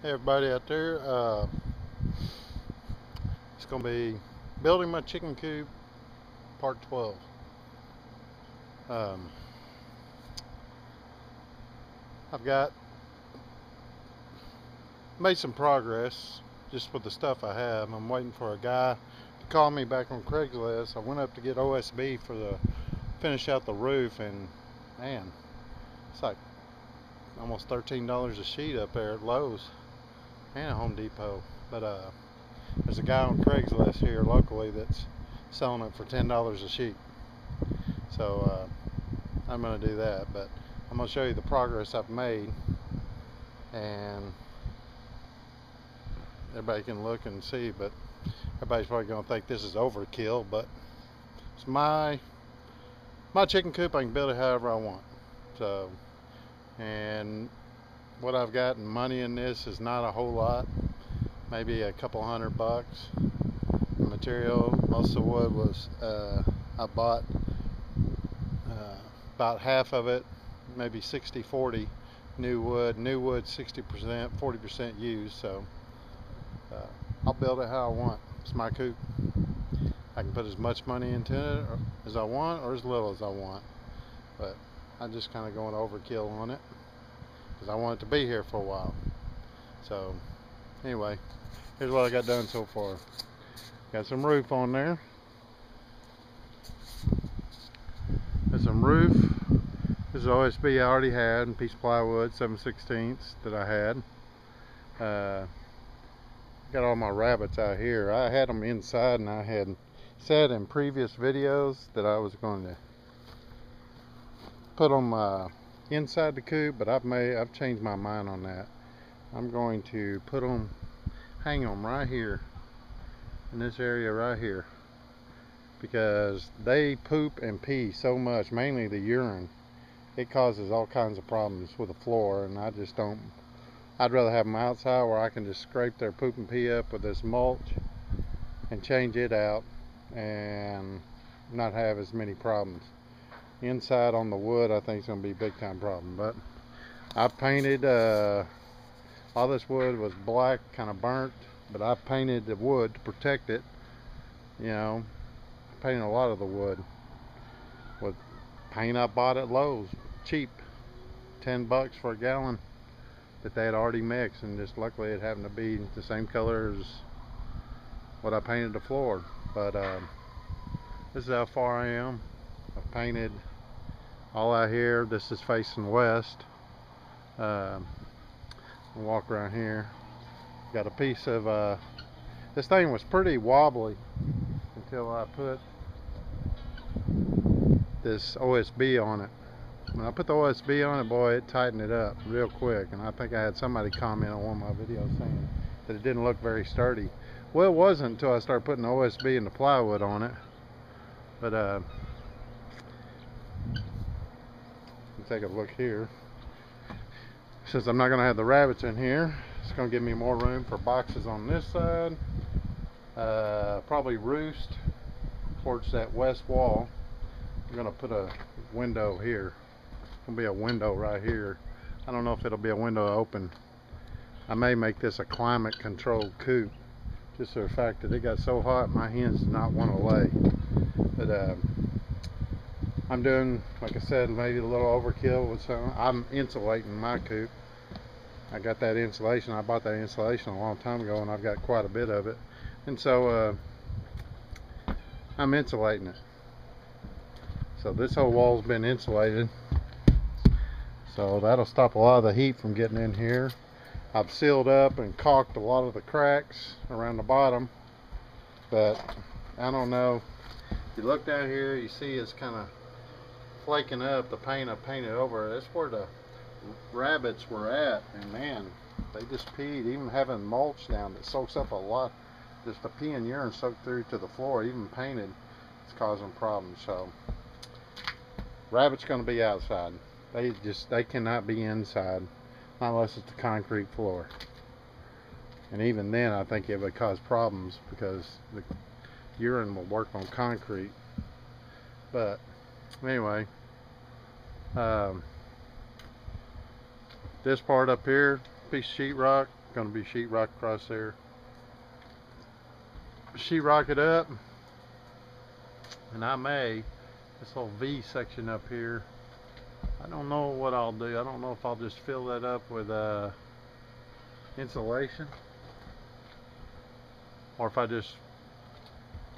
Hey everybody out there, it's going to be building my chicken coop part 12. Um, I've got made some progress just with the stuff I have. I'm waiting for a guy to call me back on Craigslist. I went up to get OSB for the finish out the roof, and man, it's like almost $13 a sheet up there at Lowe's and at Home Depot. But there's a guy on Craigslist here locally that's selling it for $10 a sheet. So I'm going to do that, but I'm going to show you the progress I've made, and everybody can look and see, but everybody's probably going to think this is overkill, but it's my chicken coop. I can build it however I want. So, and what I've got in money in this is not a whole lot, maybe a couple $100. The material, most of the wood was I bought about half of it, maybe 60-40 new wood 60%, 40% used. So I'll build it how I want. It's my coop. I can put as much money into it as I want or as little as I want, but I'm just kind of going overkill on it because I want it to be here for a while. So anyway, here's what I got done so far. Got some roof on there. Got some roof. This is OSB I already had, and piece of plywood 7/16 that I had. Got all my rabbits out here. I had them inside, and I had said in previous videos that I was going to put them inside the coop, but I've changed my mind on that. I'm going to hang them right here in this area right here, because they poop and pee so much, mainly the urine. It causes all kinds of problems with the floor, and I just don't. I'd rather have them outside where I can just scrape their poop and pee up with this mulch and change it out and not have as many problems. Inside on the wood, I think it's going to be a big time problem. But I painted, all this wood was black, kind of burnt, but I painted the wood to protect it. You know, I painted a lot of the wood with paint I bought at Lowe's, cheap, $10 for a gallon, that they had already mixed, and just luckily it happened to be the same color as what I painted the floor. But this is how far I am. I've painted all out here. This is facing west. I'll walk around here. Got a piece of this thing was pretty wobbly until I put this OSB on it. When I put the OSB on it, boy, it tightened it up real quick. And I think I had somebody comment on one of my videos saying that it didn't look very sturdy. Well, it wasn't until I started putting the OSB and the plywood on it. But take a look here. Since I'm not going to have the rabbits in here, it's going to give me more room for boxes on this side. Probably roost towards that west wall. I'm going to put a window here. Gonna be a window right here. I don't know if it'll be a window open. I may make this a climate controlled coop, just for the fact that it got so hot my hens did not want to lay. But I'm doing, like I said, maybe a little overkill with some. I'm insulating my coop. I got that insulation. I bought that insulation a long time ago, and I've got quite a bit of it. And so I'm insulating it. So this whole wall's been insulated. So that'll stop a lot of the heat from getting in here. I've sealed up and caulked a lot of the cracks around the bottom, but I don't know. If you look down here, you see it's kind of flaking up. The paint I painted over. That's where the rabbits were at, and man, they just peed. Even having mulch down that soaks up a lot, just the pee and urine soaked through to the floor, even painted, it's causing problems. So rabbits going to be outside. They cannot be inside unless it's the concrete floor. And even then, I think it would cause problems because the urine will work on concrete. But anyway, this part up here, piece of sheetrock, going to be sheetrock across there. Sheetrock it up, and I may, this little V section up here, I don't know what I'll do. I don't know if I'll just fill that up with insulation, or if I just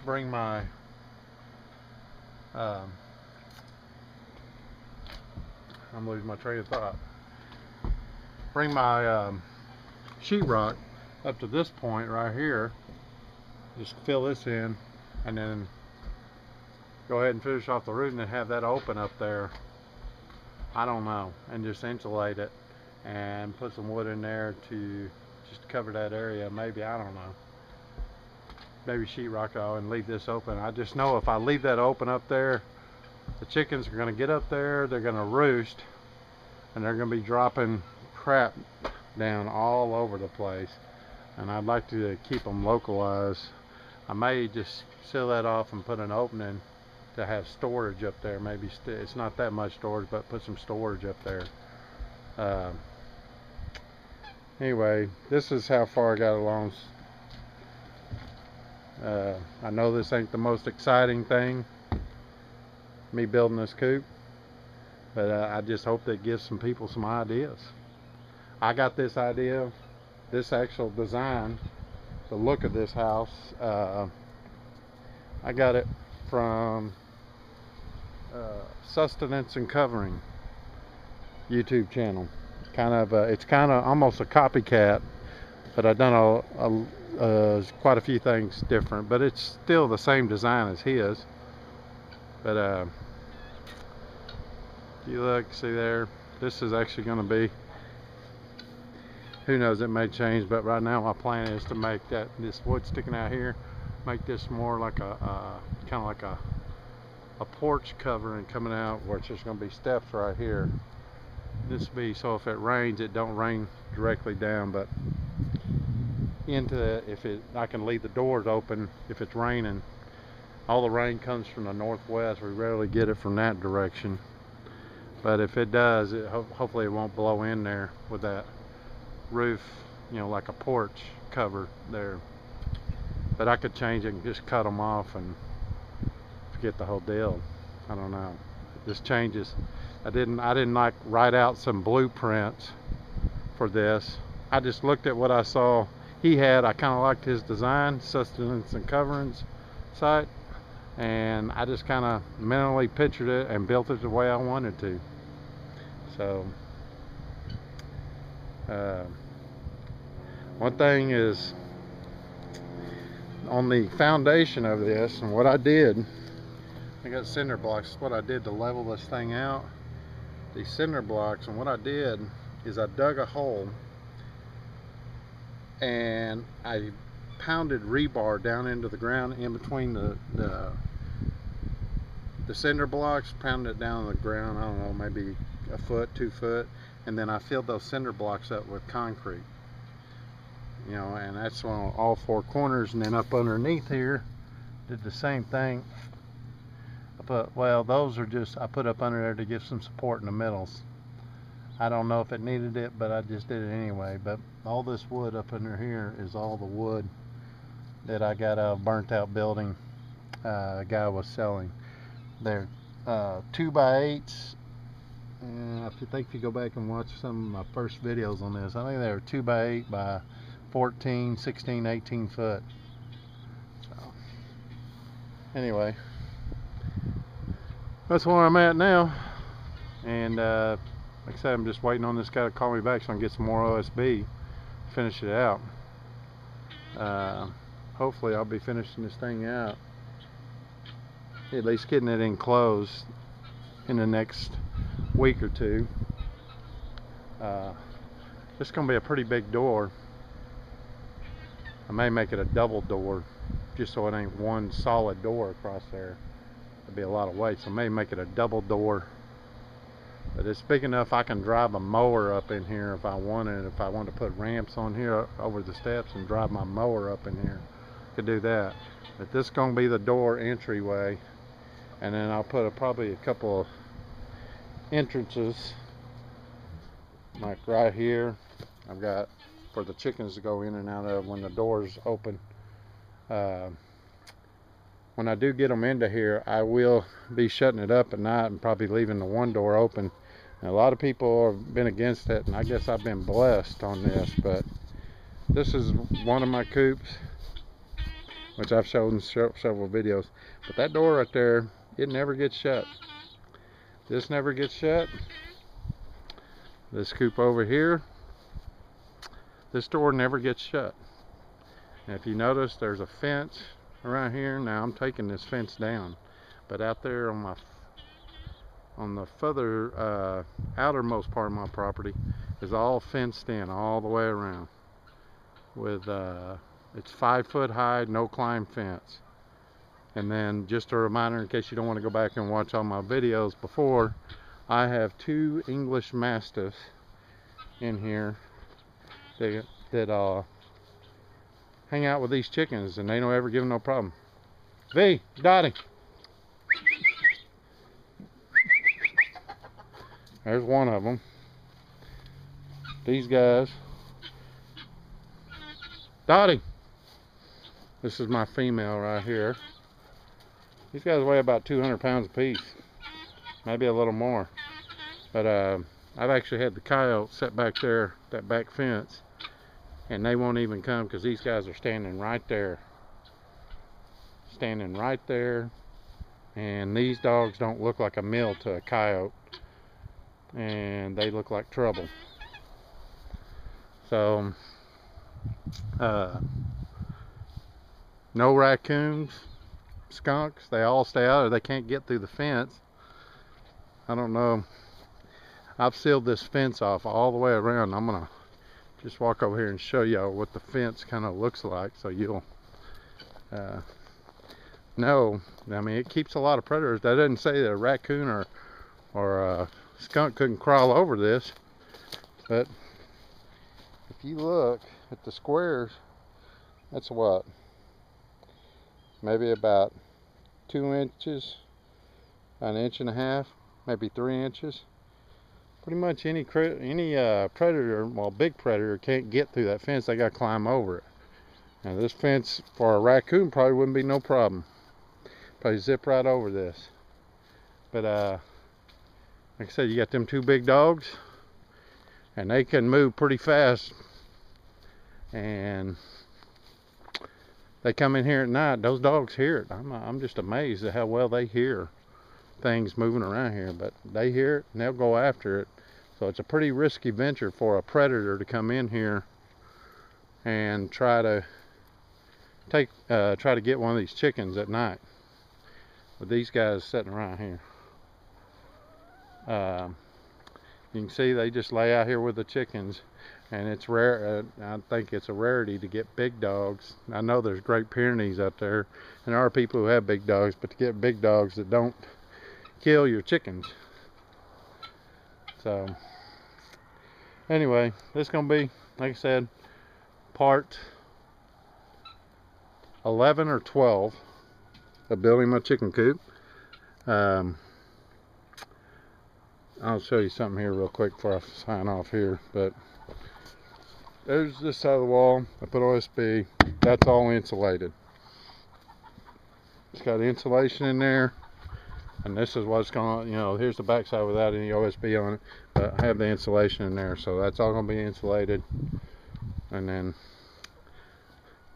bring my I'm losing my train of thought. Bring my sheetrock up to this point right here, just fill this in, and then go ahead and finish off the roof and then have that open up there. I don't know, and just insulate it and put some wood in there to just cover that area. Maybe, I don't know, maybe sheetrock it and leave this open. I just know if I leave that open up there, the chickens are going to get up there, they're going to roost, and they're going to be dropping crap down all over the place, and I'd like to keep them localized. I may just seal that off and put an opening to have storage up there. Maybe it's not that much storage, but put some storage up there. Anyway, this is how far I got along. I know this ain't the most exciting thing, me building this coop, but I just hope that gives some people some ideas. I got this idea, this actual design, the look of this house, I got it from Sustenance and Covering YouTube channel. It's kind of almost a copycat, but I've done quite a few things different, but it's still the same design as his. But you look, see there, this is actually going to be, who knows, it may change, but right now my plan is to make this wood sticking out here, make this more like a kind of like a porch covering coming out, where it's just going to be steps right here. This be so if it rains, it don't rain directly down, but into I can leave the doors open if it's raining. All the rain comes from the northwest. We rarely get it from that direction, but if it does, hopefully it won't blow in there with that roof, you know, like a porch cover there. But I could change it and just cut them off and forget the whole deal. I don't know. It just changes. I didn't like write out some blueprints for this. I just looked at what I saw he had. I kind of liked his design, Sustenance and Coverings site, and I just kind of mentally pictured it and built it the way I wanted to. So one thing is, on the foundation of this, and what I did, I got cinder blocks. What I did to level this thing out, these cinder blocks, and what I did is I dug a hole and I pounded rebar down into the ground in between the cinder blocks, pounded it down on the ground, I don't know, maybe a foot, 2 foot, and then I filled those cinder blocks up with concrete, you know, and that's on all 4 corners. And then up underneath here, did the same thing. Those are just, I put up under there to give some support in the middles. I don't know if it needed it, but I just did it anyway. But all this wood up under here is all the wood that I got out of a burnt out building a guy was selling. They're 2x8s. And if you go back and watch some of my first videos on this, I think they were 2x8 by 14, 16, 18 foot. So anyway, that's where I'm at now, and like I said, I'm just waiting on this guy to call me back so I can get some more OSB, finish it out. Hopefully I'll be finishing this thing out, at least getting it enclosed in the next week or two. This is going to be a pretty big door. I may make it a double door, just so it ain't one solid door across there. It'd be a lot of weight, so I may make it a double door. But it's big enough I can drive a mower up in here if I wanted. If I wanted to put ramps on here over the steps and drive my mower up in here, I could do that. But this is going to be the door entryway, and then I'll put probably a couple of entrances, like right here. I've got for the chickens to go in and out of when the door's open. When I do get them into here, I will be shutting it up at night and probably leaving the one door open. And a lot of people have been against it, and I guess I've been blessed on this, but this is one of my coops, which I've shown in several videos. But that door right there, it never gets shut. This never gets shut. This coop over here, this door never gets shut. And if you notice, there's a fence around here. Now I'm taking this fence down, but out there on the further outermost part of my property is all fenced in all the way around with it's 5 foot high, no climb fence. And then just a reminder, in case you don't want to go back and watch all my videos before, I have 2 English Mastiffs in here that hang out with these chickens, and they don't ever give them no problem. V, Dottie. There's one of them. These guys. Dottie. This is my female right here. These guys weigh about 200 pounds apiece. Maybe a little more. But I've actually had the coyotes set back there, that back fence, and they won't even come because these guys are standing right there. Standing right there. And these dogs don't look like a meal to a coyote. And they look like trouble. So, no raccoons, skunks, they all stay out, or they can't get through the fence. I don't know. I've sealed this fence off all the way around. I'm gonna just walk over here and show y'all what the fence kind of looks like, so you'll know. I mean, it keeps a lot of predators. That doesn't say that a raccoon or a skunk couldn't crawl over this, but if you look at the squares, that's what, maybe about 2 inches, an inch and a half, maybe 3 inches. Pretty much any predator, well, big predator, can't get through that fence. They got to climb over it. Now this fence for a raccoon probably wouldn't be no problem. Probably zip right over this. But like I said, you got them 2 big dogs, and they can move pretty fast. And they come in here at night. Those dogs hear it. I'm just amazed at how well they hear things moving around here. But they hear it and they'll go after it. So it's a pretty risky venture for a predator to come in here and try to get one of these chickens at night. With these guys sitting around here, you can see they just lay out here with the chickens. And it's rare. I think it's a rarity to get big dogs. I know there's Great Pyrenees out there, and there are people who have big dogs, but to get big dogs that don't kill your chickens. So anyway, this is gonna be, like I said, part 11 or 12 of building my chicken coop. I'll show you something here real quick before I sign off here. But there's this side of the wall. I put OSB. That's all insulated. It's got insulation in there. And this is what's going to, here's the back side without any OSB on it. But I have the insulation in there. So that's all going to be insulated. And then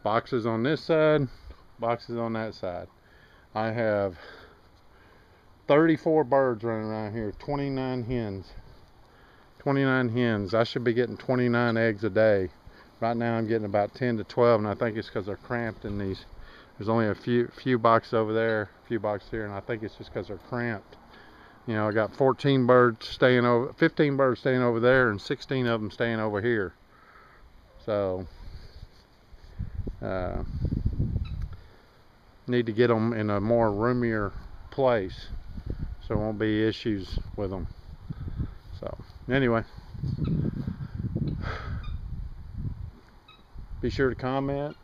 boxes on this side, boxes on that side. I have 34 birds running around here, 29 hens. 29 hens. I should be getting 29 eggs a day. Right now I'm getting about 10 to 12, and I think it's because they're cramped in these. There's only a few boxes over there, a few boxes here, and I think it's just because they're cramped. I got 15 birds staying over there, and 16 of them staying over here. So need to get them in a more roomier place, so there won't be issues with them. So anyway, be sure to comment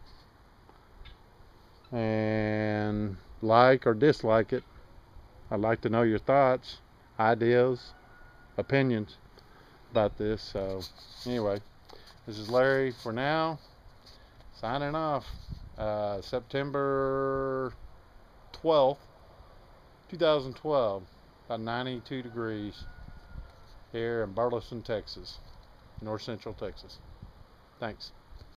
and like or dislike it. I'd like to know your thoughts, ideas, opinions about this. So anyway, This is Larry for now, signing off. September 12th, 2012, about 92 degrees here in Burleson, Texas, north central Texas. Thanks.